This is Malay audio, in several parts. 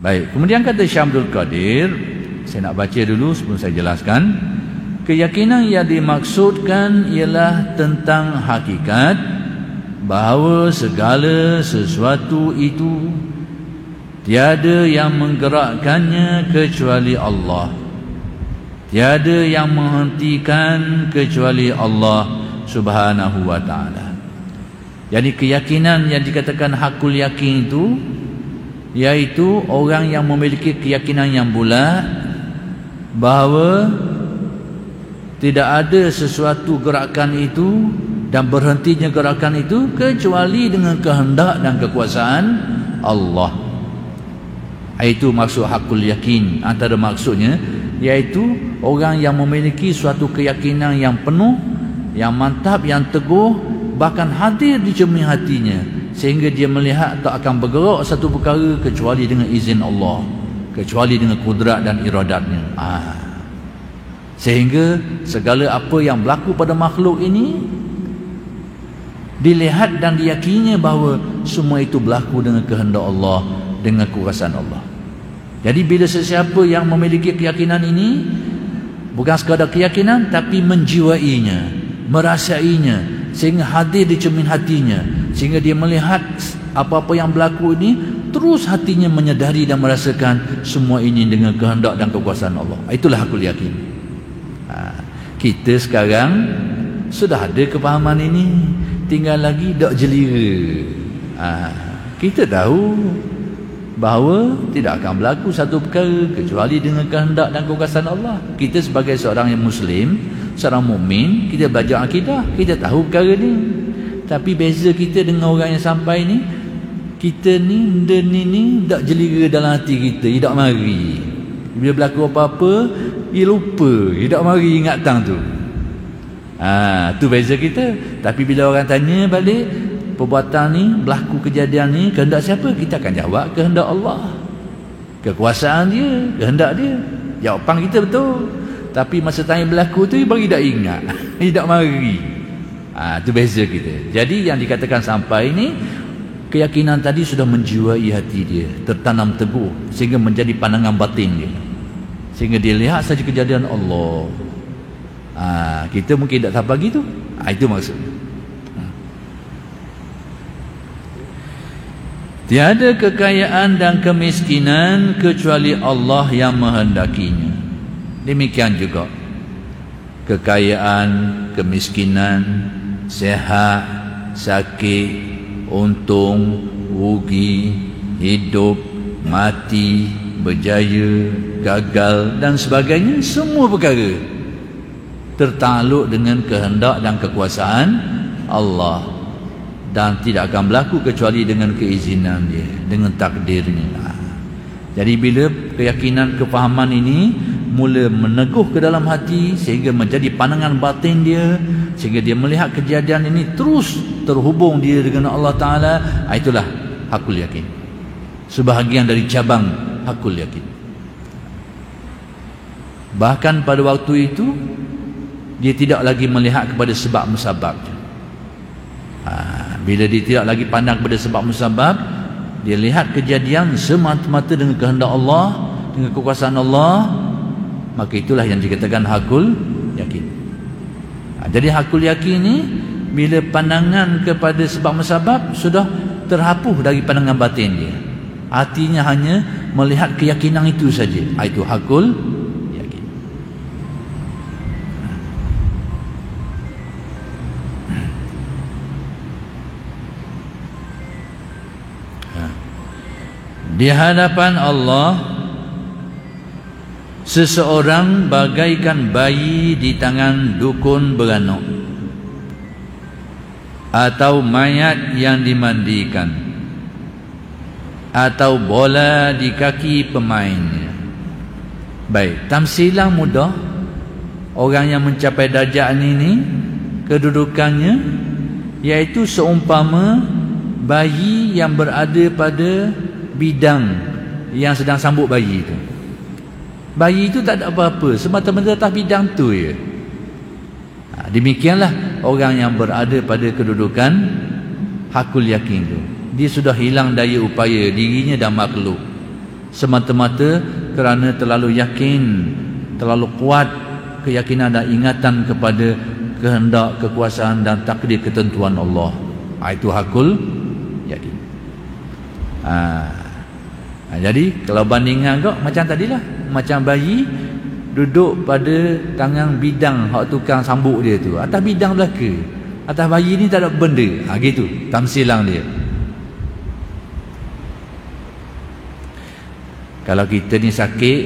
Baik, kemudian kata Syekh Abdul Qadir, saya nak baca dulu sebelum saya jelaskan. Keyakinan yang dimaksudkan ialah tentang hakikat bahawa segala sesuatu itu tiada yang menggerakkannya kecuali Allah, tiada yang menghentikan kecuali Allah Subhanahu wa ta'ala. Jadi keyakinan yang dikatakan hakul yakin itu, iaitu orang yang memiliki keyakinan yang bulat bahawa tidak ada sesuatu gerakan itu dan berhentinya gerakan itu kecuali dengan kehendak dan kekuasaan Allah. Itu maksud hakul yakin. Antara maksudnya iaitu orang yang memiliki suatu keyakinan yang penuh, yang mantap, yang teguh, bahkan hadir di cermin hatinya, sehingga dia melihat tak akan bergerak satu perkara kecuali dengan izin Allah, kecuali dengan kudrat dan iradatnya. Sehingga segala apa yang berlaku pada makhluk ini dilihat dan diyakini bahawa semua itu berlaku dengan kehendak Allah, dengan kuasaan Allah. Jadi bila sesiapa yang memiliki keyakinan ini, bukan sekadar keyakinan tapi menjiwainya, merasainya, sehingga hadir di cermin hatinya, sehingga dia melihat apa-apa yang berlaku ini, terus hatinya menyedari dan merasakan semua ini dengan kehendak dan kekuasaan Allah. Itulah hakul yakin. Kita sekarang sudah ada kepahaman ini, tinggal lagi dak jelira. Kita tahu bahawa tidak akan berlaku satu perkara kecuali dengan kehendak dan kekuasaan Allah. Kita sebagai seorang yang Muslim, seorang mukmin, kita belajar akidah, kita tahu perkara ni. Tapi beza kita dengan orang yang sampai ni, kita ni benda ni tak jelira dalam hati kita, dia tak mari. Bila berlaku apa-apa, dia lupa, dia tak mari ingatan tu. Tu beza kita. Tapi bila orang tanya balik, perbuatan ni, berlaku kejadian ni, kehendak siapa? Kita akan jawab kehendak Allah, kekuasaan dia, kehendak dia. Jawapan kita betul. Tapi masa tanya berlaku tu, dia bagi tak ingat, dia tak mari. Itu beza kita. Jadi yang dikatakan sampai ni, keyakinan tadi sudah menjiwai hati dia, tertanam teguh, sehingga menjadi pandangan batin dia, sehingga dia lihat saja kejadian Allah. Kita mungkin tak tahu lagi tu. Itu maksudnya. Tiada kekayaan dan kemiskinan kecuali Allah yang menghendakinya. Demikian juga kekayaan, kemiskinan, sehat, sakit, untung, rugi, hidup, mati, berjaya, gagal dan sebagainya, semua perkara tertakluk dengan kehendak dan kekuasaan Allah, dan tidak akan berlaku kecuali dengan keizinan dia, dengan takdirnya. Jadi bila keyakinan, kefahaman ini mula meneguh ke dalam hati, sehingga menjadi pandangan batin dia, sehingga dia melihat kejadian ini terus terhubung dia dengan Allah Ta'ala, itulah hakul yakin, sebahagian dari cabang hakul yakin. Bahkan pada waktu itu dia tidak lagi melihat kepada sebab musabab. Bila dia tidak lagi pandang kepada sebab musabab, dia lihat kejadian semata-mata dengan kehendak Allah, dengan kekuasaan Allah, maka itulah yang dikatakan hakul yakin. Jadi hakul yakin ni, bila pandangan kepada sebab musabab sudah terhapuh dari pandangan batin dia, hatinya hanya melihat keyakinan itu saja, itu hakul yakin. Di hadapan Allah, seseorang bagaikan bayi di tangan dukun beranak, atau mayat yang dimandikan, atau bola di kaki pemainnya. Baik, tamsilah mudah. Orang yang mencapai darjah ini, kedudukannya iaitu seumpama bayi yang berada pada bidang yang sedang sambut bayi itu. Bayi itu tak ada apa-apa, semata-mata atas bidang tu je. Demikianlah orang yang berada pada kedudukan hakul yakin itu. Dia sudah hilang daya upaya dirinya dan makhluk, semata-mata kerana terlalu yakin, terlalu kuat keyakinan dan ingatan kepada kehendak, kekuasaan dan takdir ketentuan Allah. Itu hakul yakin. Jadi kalau bandingan kau macam tadilah, macam bayi duduk pada tangan bidang hak tukang sambuk dia tu, atas bidang belaka, atas bayi ni tak ada benda. Gitu tamsilang dia. Kalau kita ni sakit,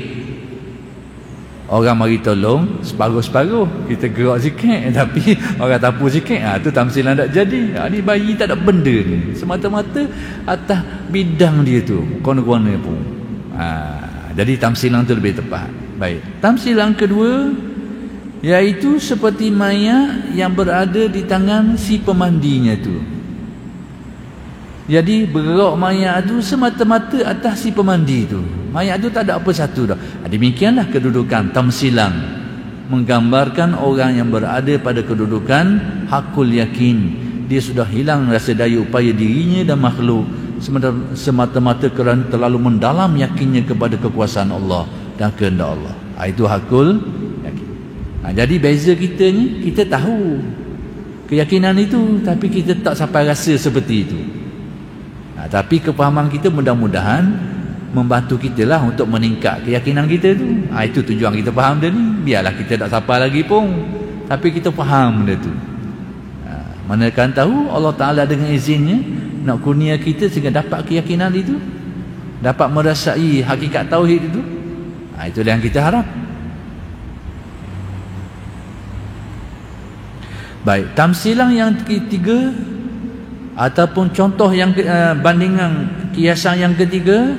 orang mari tolong separuh-separuh, kita gerak sikit, tapi orang tapu sikit, tu tamsilan tak jadi. Ni bayi tak ada benda ni, semata-mata atas bidang dia tu, kona-kona pun. Jadi tamsilan tu lebih tepat. Baik, tamsilan kedua iaitu seperti mayat yang berada di tangan si pemandinya tu. Jadi bergerak mayat tu semata-mata atas si pemandi tu. Mayat tu tak ada apa satu dah. Demikianlah kedudukan tamsilang, menggambarkan orang yang berada pada kedudukan hakul yakin. Dia sudah hilang rasa daya upaya dirinya dan makhluk, semata-mata kerana terlalu mendalam yakinnya kepada kekuasaan Allah dan kehendak Allah. Itu hakul yakin. Jadi beza kita ni, kita tahu keyakinan itu, tapi kita tak sampai rasa seperti itu. Tapi kefahaman kita mudah-mudahan membantu kita lah untuk meningkat keyakinan kita tu. Itu tujuan kita faham dia ni. Biarlah kita tak sampai lagi pun, tapi kita faham benda tu. Mana kan tahu Allah Ta'ala dengan izinnya nak kurnia kita sehingga dapat keyakinan itu, dapat merasai hakikat tauhid itu. Itulah yang kita harap. Baik, tamsilang yang ketiga ataupun contoh yang bandingan kiasan yang ketiga,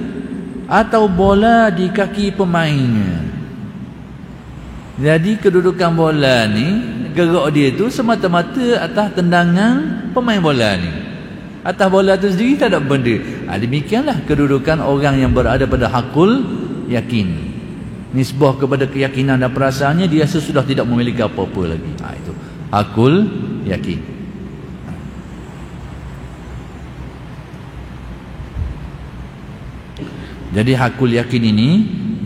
atau bola di kaki pemainnya. Jadi kedudukan bola ni, gerak dia tu semata-mata atas tendangan pemain bola ni. Atas bola tu sendiri tak ada benda. Demikianlah kedudukan orang yang berada pada hakul yakin. Nisbah kepada keyakinan dan perasaannya, dia sesudah tidak memiliki apa-apa lagi. Itu hakul yakin. Jadi hakul yakin ini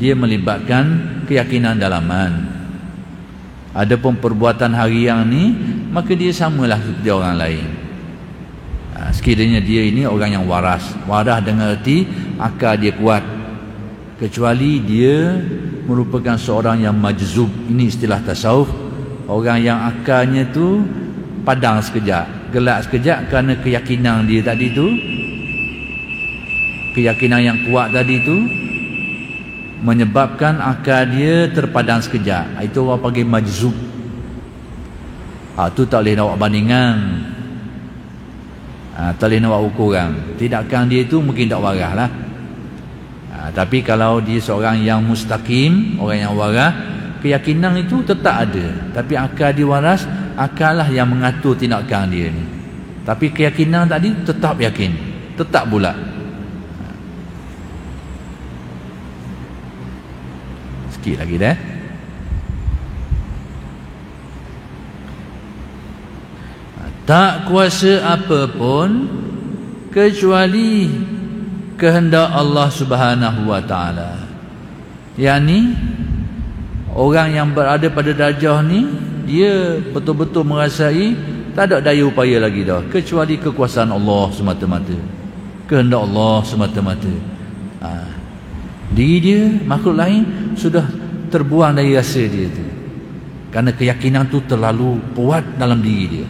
dia melibatkan keyakinan dalaman. Adapun perbuatan harian ni, maka dia samalah seperti orang lain. Sekiranya dia ini orang yang waras. Waras dengan erti akal dia kuat, kecuali dia merupakan seorang yang majzub. Ini istilah tasawuf. Orang yang akalnya tu padang sekejap, gelap sekejap kerana keyakinan dia tadi tu, keyakinan yang kuat tadi tu menyebabkan akal dia terpadam sekejap. Itu orang panggil majzub. Tu tak boleh nak buat bandingan, tak boleh nak buat ukuran. Tindakan dia tu mungkin tak waras lah. Tapi kalau dia seorang yang mustaqim, orang yang waras, keyakinan itu tetap ada, tapi akal dia waras. Akal lah yang mengatur tindakan dia ni. Tapi keyakinan tadi tetap yakin, tetap bulat. Sikit lagi dah. Tak kuasa apa pun kecuali kehendak Allah Subhanahu wa taala. Yani orang yang berada pada darjah ni, dia betul-betul merasai tak ada daya upaya lagi dah, kecuali kekuasaan Allah semata-mata, kehendak Allah semata-mata. Diri dia, makhluk lain sudah terbuang dari rasa dia tu, kerana keyakinan tu terlalu kuat dalam diri dia.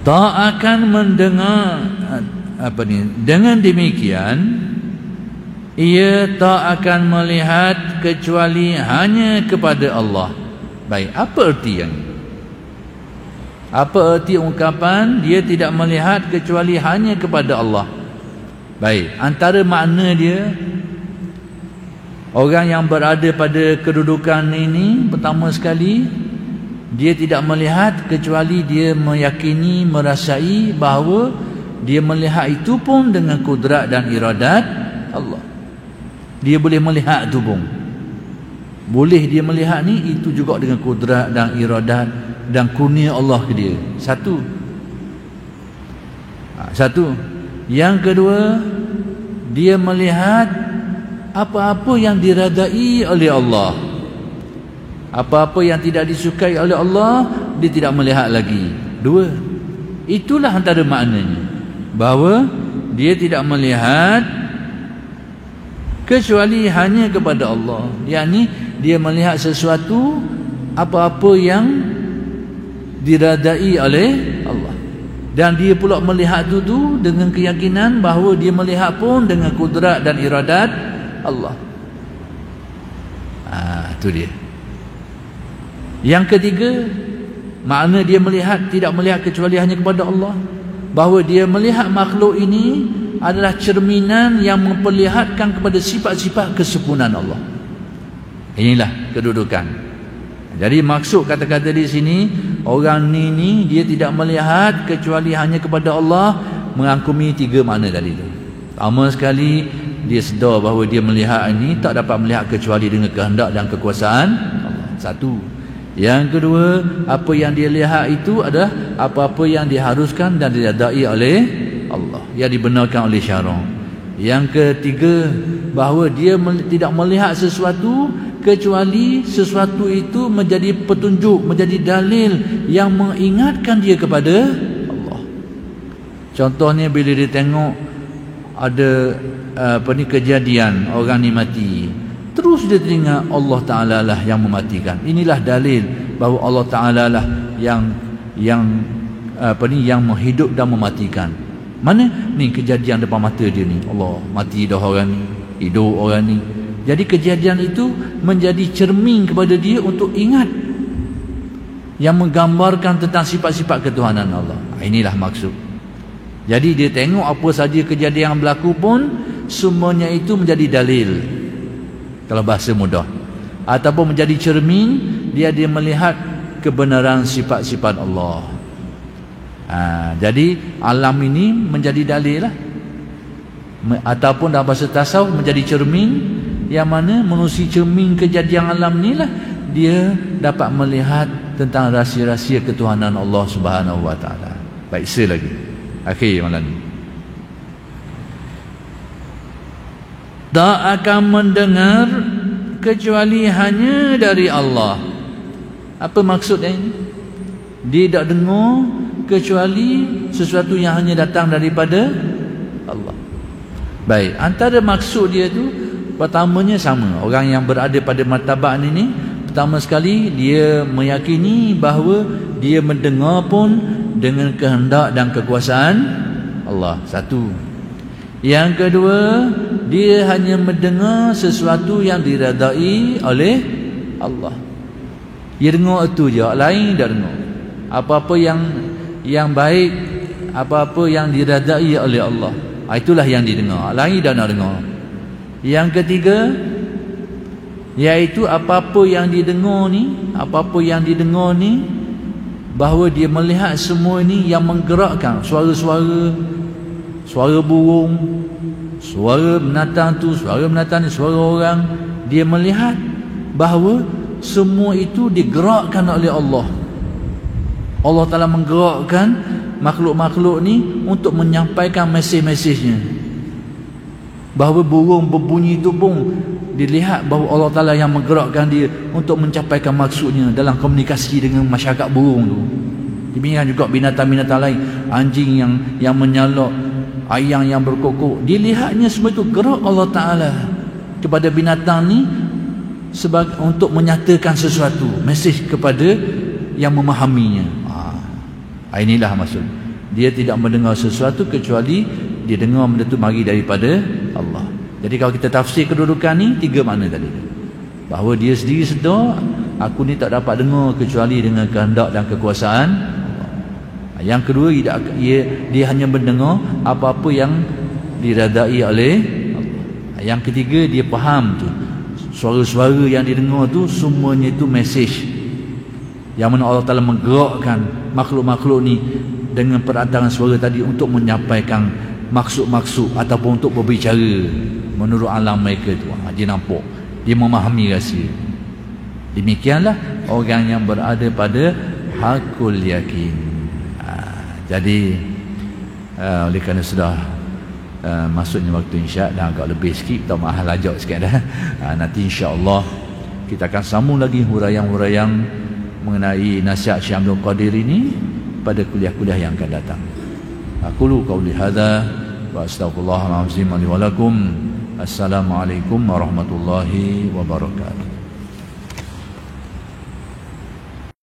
Tak akan mendengar dengan demikian ia tak akan melihat kecuali hanya kepada Allah. Baik, apa erti yang ini? Apa erti ungkapan dia tidak melihat kecuali hanya kepada Allah? Baik, antara makna dia, orang yang berada pada kedudukan ini, pertama sekali dia tidak melihat kecuali dia meyakini, merasai bahawa dia melihat itu pun dengan kudrat dan iradat Allah. Dia boleh melihat itu pun, boleh dia melihat ni, itu juga dengan kudrat dan iradat dan kurnia Allah ke dia. Satu. Satu. Yang kedua, dia melihat apa-apa yang diradai oleh Allah. Apa-apa yang tidak disukai oleh Allah, dia tidak melihat lagi. Dua. Itulah antara maknanya, bahawa dia tidak melihat kecuali hanya kepada Allah. Yakni dia melihat sesuatu, apa-apa yang diradai oleh Allah, dan dia pula melihat itu dengan keyakinan bahawa dia melihat pun dengan kudrat dan iradat Allah. Itu dia. Yang ketiga, makna dia melihat, tidak melihat kecuali hanya kepada Allah, bahawa dia melihat makhluk ini adalah cerminan yang memperlihatkan kepada sifat-sifat kesempurnaan Allah. Inilah kedudukan. Jadi maksud kata-kata di sini, orang ni dia tidak melihat kecuali hanya kepada Allah, merangkumi tiga makna tadi tu. Pertama sekali, dia sedar bahawa dia melihat ini tak dapat melihat kecuali dengan kehendak dan kekuasaan Allah. Satu. Yang kedua, apa yang dia lihat itu adalah apa-apa yang diharuskan dan diradai oleh Allah, yang dibenarkan oleh syarak. Yang ketiga, bahawa dia tidak melihat sesuatu kecuali sesuatu itu menjadi petunjuk, menjadi dalil yang mengingatkan dia kepada Allah. Contohnya bila dia tengok ada kejadian orang ni mati, terus dia teringat Allah Ta'ala lah yang mematikan. Inilah dalil bahawa Allah Ta'ala lah yang menghidup dan mematikan. Mana ni kejadian depan mata dia ni, Allah mati dah orang ni, hidup orang ni. Jadi kejadian itu menjadi cermin kepada dia untuk ingat, yang menggambarkan tentang sifat-sifat ketuhanan Allah. Inilah maksud. Jadi dia tengok apa saja kejadian yang berlaku pun, semuanya itu menjadi dalil, kalau bahasa mudah, ataupun menjadi cermin dia melihat kebenaran sifat-sifat Allah. Jadi alam ini menjadi dalil lah, ataupun dalam bahasa tasawuf menjadi cermin, yang mana menerusi cermin kejadian alam ni lah dia dapat melihat tentang rahsia-rahsia ketuhanan Allah Subhanahu Wa Taala. Baik, lagi akhir malam ni, tak akan mendengar kecuali hanya dari Allah. Apa maksudnya ini? Dia tak dengar kecuali sesuatu yang hanya datang daripada Allah. Baik, antara maksud dia tu, pertamanya sama. Orang yang berada pada martabat ini, pertama sekali dia meyakini bahawa dia mendengar pun dengan kehendak dan kekuasaan Allah. Satu. Yang kedua, dia hanya mendengar sesuatu yang diredai oleh Allah. Dia dengar itu je, lain tak dengar. Apa-apa yang baik, apa-apa yang diredai oleh Allah, itulah yang didengar, lain tak nak dengar. Yang ketiga, iaitu apa-apa yang didengar ni, bahawa dia melihat semua ini yang menggerakkan suara-suara, suara burung, suara binatang tu, suara binatang ni, suara orang. Dia melihat bahawa semua itu digerakkan oleh Allah. Allah Ta'ala menggerakkan makhluk-makhluk ni untuk menyampaikan mesej-mesejnya. Bahawa burung berbunyi itu pun dilihat bahawa Allah Ta'ala yang menggerakkan dia untuk mencapaikan maksudnya dalam komunikasi dengan masyarakat burung tu. Demikian juga binatang-binatang lain, anjing yang menyalak, ayam yang berkokok, dilihatnya semua itu gerak Allah Ta'ala kepada binatang ni untuk menyatakan sesuatu, mesej kepada yang memahaminya. Inilah maksud. Dia tidak mendengar sesuatu kecuali dia dengar benda itu mari daripada Allah. Jadi kalau kita tafsir kedudukan ni, tiga makna tadi. Bahawa dia sendiri sedar, aku ni tak dapat dengar kecuali dengan kehendak dan kekuasaan Allah. Yang kedua, dia hanya mendengar apa-apa yang diradai oleh Allah. Yang ketiga, dia faham tu, suara-suara yang didengar tu semuanya itu mesej, yang mana Allah Ta'ala menggerakkan makhluk-makhluk ni dengan perantaraan suara tadi untuk menyampaikan maksud-maksud ataupun untuk berbicara menurut alam mereka tu. Dia nampak, dia memahami rahsia. Demikianlah orang yang berada pada hakul yakin. Jadi Oleh kerana sudah masuknya waktu insya dah agak lebih sikit, kita mahal lajak sikit dah. Nanti insya-Allah kita akan sambung lagi huraian-huraian mengenai nasihat Syekh Abdul Qadir ini pada kuliah-kuliah yang akan datang. Aqulu qauli hadza wa astaghfirullahal azim li wa lakum. Assalamualaikum warahmatullahi wabarakatuh.